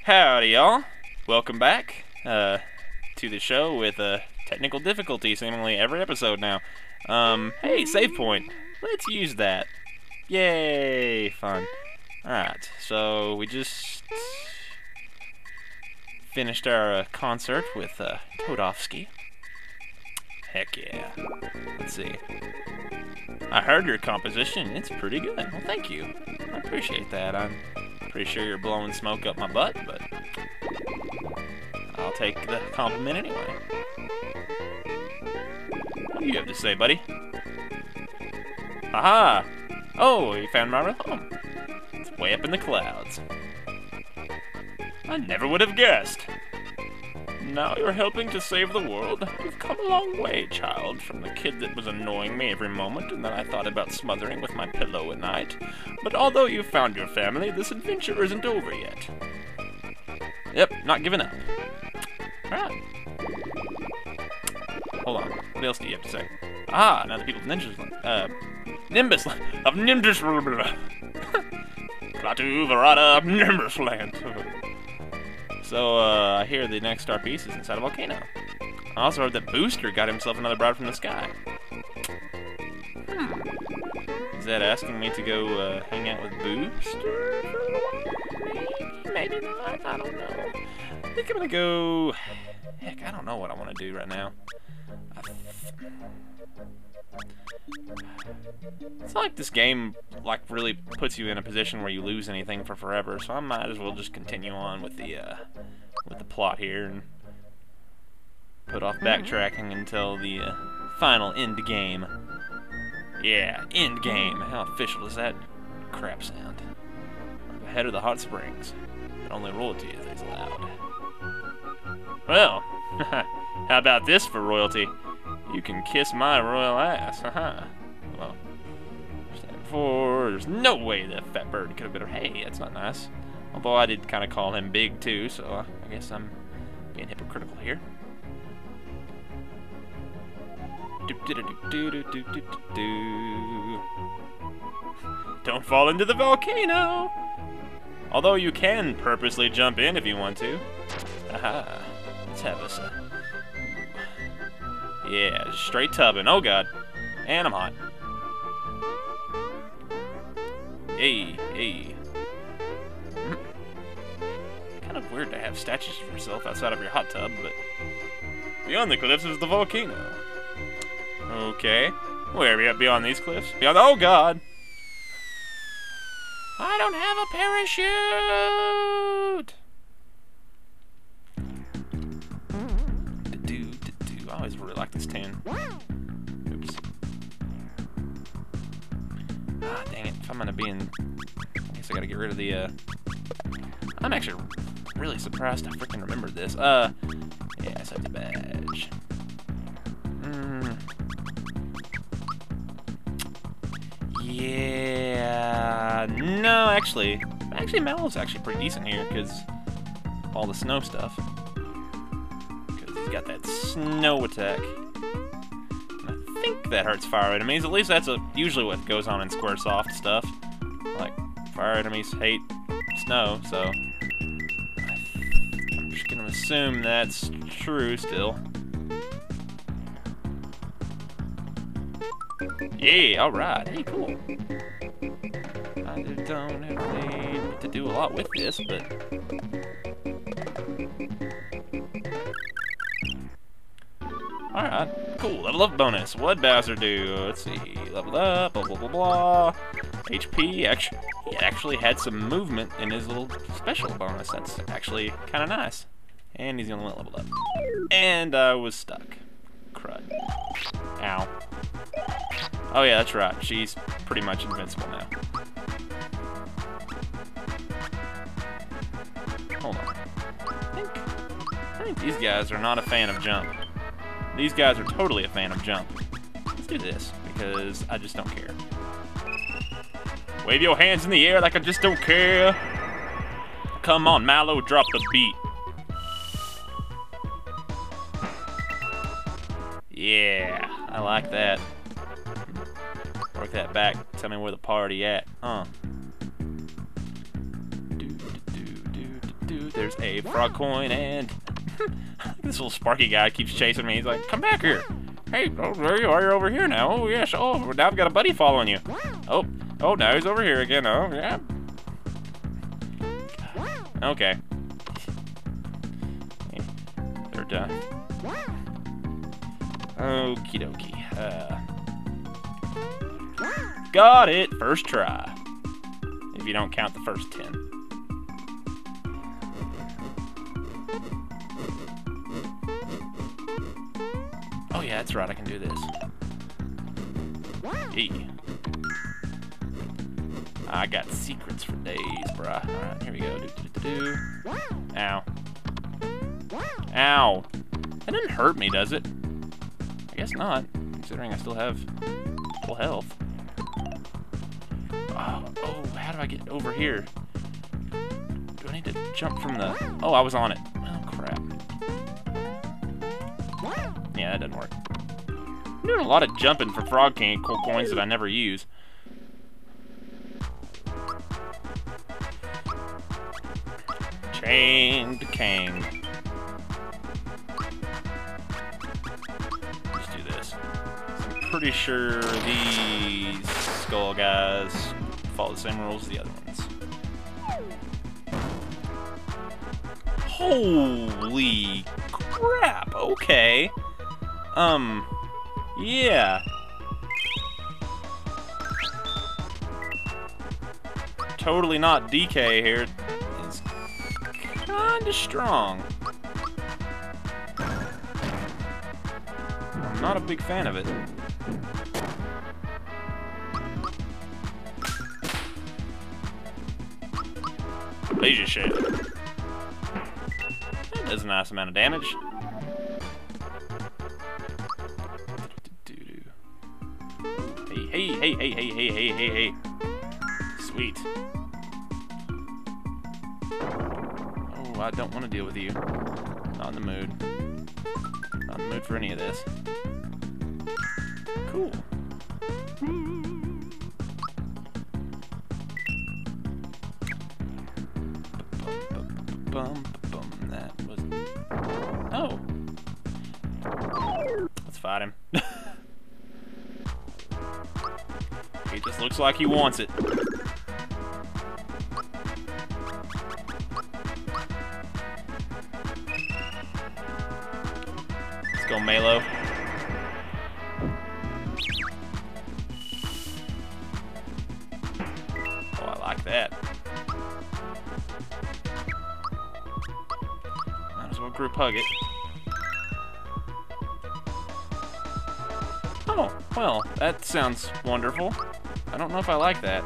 Howdy, y'all. Welcome back to the show with technical difficulty seemingly every episode now. Hey, save point. Let's use that. Yay, fun. Alright, so we just finished our concert with Todovsky. Heck yeah. Let's see. I heard your composition. It's pretty good. Well, thank you. I appreciate that. I'm pretty sure you're blowing smoke up my butt, but I'll take the compliment anyway. What do you have to say, buddy? Aha! Oh, you found my real home. It's way up in the clouds. I never would have guessed. Now you're helping to save the world. You've come a long way, child, from the kid that was annoying me every moment and that I thought about smothering with my pillow at night. But although you've found your family, this adventure isn't over yet. Yep, not giving up. Right. Hold on. What else do you have to say? Ah, now the people of Nimbus of Nimbus Klaatu Verada of Nimbus Land. So, I hear the next star piece is inside a volcano. I also heard that Booster got himself another bride from the sky. Is that asking me to go hang out with Booster? Maybe not. I don't know. I think I'm gonna go... Heck, I don't know what I want to do right now. It's not like this game really puts you in a position where you lose anything for forever, so I might as well just continue on with the plot here and put off backtracking until the final end game. Yeah, end game. How official is that crap sound? Ahead of the hot springs, but only royalty is allowed. Well, how about this for royalty? You can kiss my royal ass, haha. Well, stand for. There's no way that fat bird could have been. Hey, that's not nice. Although I did kind of call him big too, so I guess I'm being hypocritical here. Don't fall into the volcano. Although you can purposely jump in if you want to. Aha. Let's have us a... Yeah, straight tubbing. Oh god. And I'm hot. Hey, hey. Kind of weird to have statues of yourself outside of your hot tub, but... Beyond the cliffs is the volcano. Okay. Where? Beyond these cliffs? Beyond... Oh god! I don't have a parachute! I always really like this tune. Oops. Ah, dang it. If I'm gonna be in... I guess I gotta get rid of the, I'm actually really surprised I freaking remembered this. Yeah, set the badge. Yeah... No, actually... Mallow's actually pretty decent here, because all the snow stuff. He's got that snow attack. And I think that hurts fire enemies. At least that's usually what goes on in Squaresoft stuff. Like, fire enemies hate snow, so... I'm just gonna assume that's true still. Yeah, alright. Hey, cool. I don't have to do a lot with this, but... Alright, cool. Level up bonus. What'd Bowser do? Let's see. Leveled up, blah, blah, blah, blah. HP. He actually had some movement in his little special bonus. That's actually kind of nice. And he's the only one leveled up. And I was stuck. Crud. Ow. Oh yeah, that's right. She's pretty much invincible now. Hold on. I think these guys are not a fan of jump. These guys are totally a fan of jump. Let's do this, because I just don't care. Wave your hands in the air like I just don't care. Come on, Mallow, drop the beat. Yeah, I like that. Work that back. Tell me where the party at, huh? There's a frog coin, and this little Sparky guy keeps chasing me. He's like, come back here. Hey, oh, there you are. You're over here now. Oh, yes. Oh, now I've got a buddy following you. Oh, now he's over here again. Oh, yeah. Okay. They're done. Okie dokie. Got it. First try. If you don't count the first 10. Oh yeah, that's right, I can do this. Hey. I got secrets for days, bruh. Alright, here we go. Ow. Ow. That didn't hurt me, does it? I guess not, considering I still have full health. Oh, how do I get over here? Do I need to jump from the... Oh, I was on it. Oh, crap. Yeah, that doesn't work. I'm doing a lot of jumping for frog coins that I never use. Chain to King. Let's do this. I'm pretty sure these skull guys follow the same rules as the other ones. Holy crap, okay. Yeah. Totally not DK here. It's kinda strong. I'm not a big fan of it. Laser shit. That does a nice amount of damage. Hey. Sweet. Oh, I don't want to deal with you. Not in the mood. Not in the mood for any of this. Cool. That was... Oh. Let's fight him. He just looks like he wants it. Let's go, Malo. Oh, I like that. Might as well group hug it. Oh, well, that sounds wonderful. I don't know if I like that.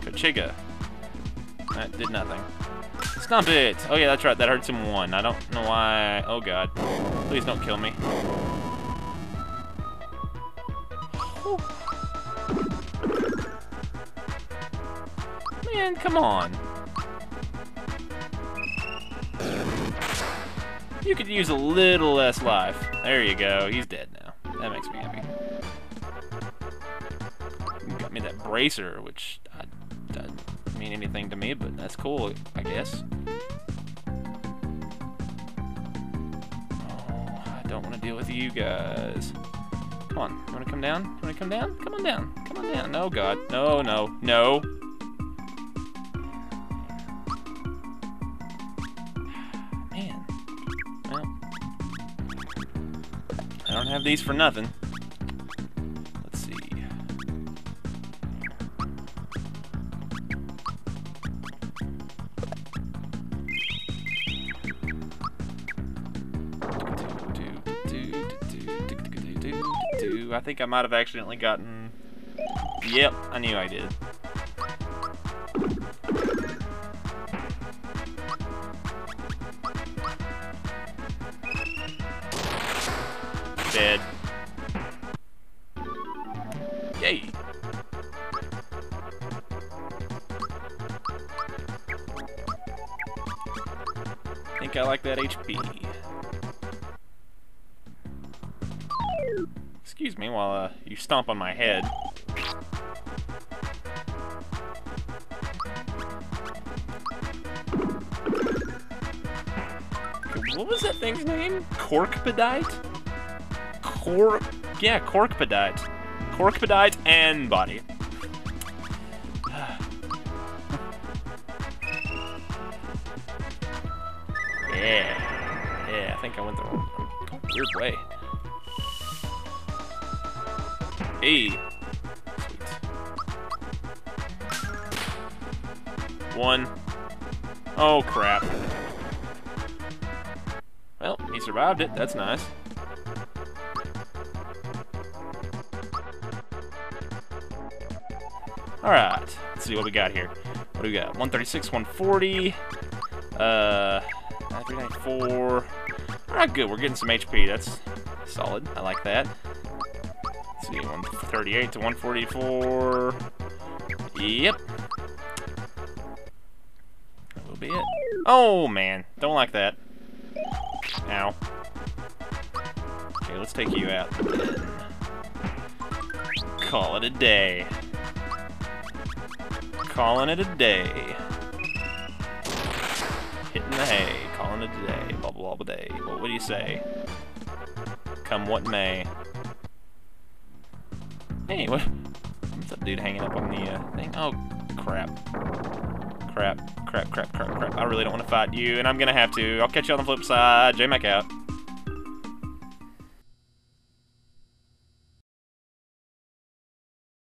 Kochiga. That did nothing. Stomp it! Oh yeah, that's right, that hurts him 1. I don't know why... Oh god. Please don't kill me. Whew. Man, come on. You could use a little less life. There you go. He's dead now. That makes me happy. You got me that bracer, which doesn't mean anything to me, but that's cool, I guess. Oh, I don't want to deal with you guys. Come on. You want to come down? You want to come down? Come on down. Come on down. No, God. No, no, no. I don't have these for nothing. Let's see. I think I might have accidentally gotten... Yep, I knew I did. Dead. Yay. I think I like that HP. me while you stomp on my head. What was that thing's name? Corkpedite? Yeah, Corkpedite. Corkpedite and body. Yeah, I think I went the weird way. Hey. Sweet. 1. Oh, crap. Well, he survived it. That's nice. Alright. Let's see what we got here. What do we got? 136, 140. 394. Alright, good. We're getting some HP. That's solid. I like that. Let's see. 138 to 144. Yep. That will be it. Oh, man. Don't like that. Ow. Okay, let's take you out. Call it a day. Calling it a day. Hitting the hay. Calling it a day. Blah, blah, blah, day. What would you say? Come what may. Hey, what's that dude hanging up on the thing? Oh, crap. Crap. I really don't want to fight you, and I'm gonna have to. I'll catch you on the flip side. J-Mac out.